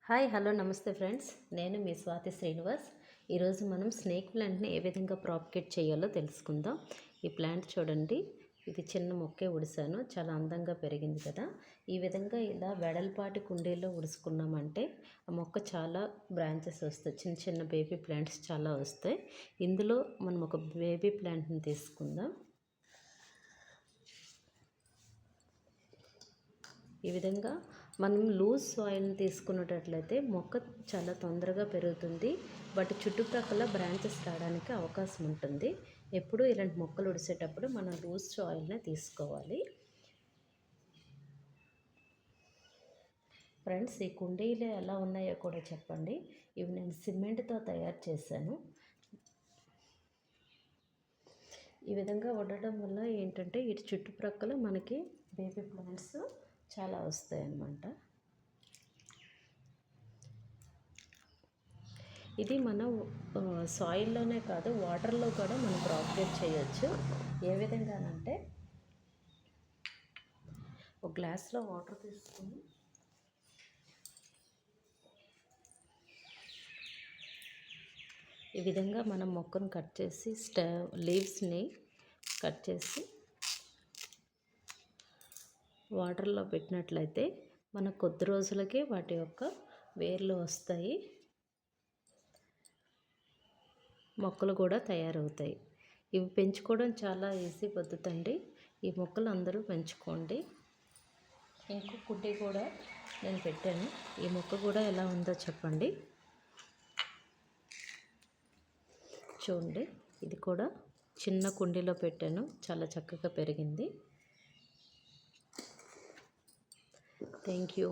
Hi hello నమస్తే friends, నేను మీ స్వాతి శ్రీనివాస్. ఈరోజు మనం స్నేక్ ప్లాంట్ని ఏ విధంగా ప్రాపగేట్ చేయాలో తెలుసుకుందాం. ఈ ప్లాంట్ చూడండి, ఇది చిన్న మొక్కే ఉడిసాను, చాలా అందంగా పెరిగింది కదా. ఈ విధంగా ఇలా వెడల్పాటి కుండీలో ఉడుసుకున్నామంటే ఆ మొక్క చాలా బ్రాంచెస్ వస్తాయి, చిన్న చిన్న బేబీ ప్లాంట్స్ చాలా వస్తాయి. ఇందులో మనం ఒక బేబీ ప్లాంట్ని తీసుకుందాం. ఈ విధంగా మనం లూజ్ సాయిల్ని తీసుకున్నట్లయితే మొక్క చాలా తొందరగా పెరుగుతుంది, వాటి చుట్టుప్రక్కల బ్రాంచెస్ రావడానికి అవకాశం ఉంటుంది. ఎప్పుడూ ఇలాంటి మొక్కలు ఉడిసేటప్పుడు మనం లూజ్ సాయిల్ని తీసుకోవాలి. ఫ్రెండ్స్, ఈ కుండీలు ఎలా ఉన్నాయో కూడా చెప్పండి. ఇవి నేను సిమెంట్తో తయారు చేశాను. ఈ విధంగా ఉండడం వల్ల ఏంటంటే ఇటు చుట్టుప్రక్కల మనకి బేబీ ప్లాంట్స్ చాలా వస్తాయి అన్నమాట. ఇది మనం సాయిల్లోనే కాదు, వాటర్లో కూడా మనం ప్రాపగేట్ చేయొచ్చు. ఏ విధంగానంటే ఒక గ్లాస్లో వాటర్ తీసుకుని ఈ విధంగా మనం మొక్కను కట్ చేసి లీవ్స్ని కట్ చేసి వాటర్లో పెట్టినట్లయితే మనకు కొద్ది రోజులకే వాటి యొక్క వేర్లు వస్తాయి, మొక్కలు కూడా తయారవుతాయి. ఇవి పెంచుకోవడం చాలా ఈజీ పద్ధతి అండి. ఈ మొక్కలు అందరూ పెంచుకోండి. ఇంకో కుండీ కూడా నేను పెట్టాను, ఈ మొక్క కూడా ఎలా ఉందో చెప్పండి. చూడండి, ఇది కూడా చిన్న కుండీలో పెట్టాను, చాలా చక్కగా పెరిగింది. Thank you.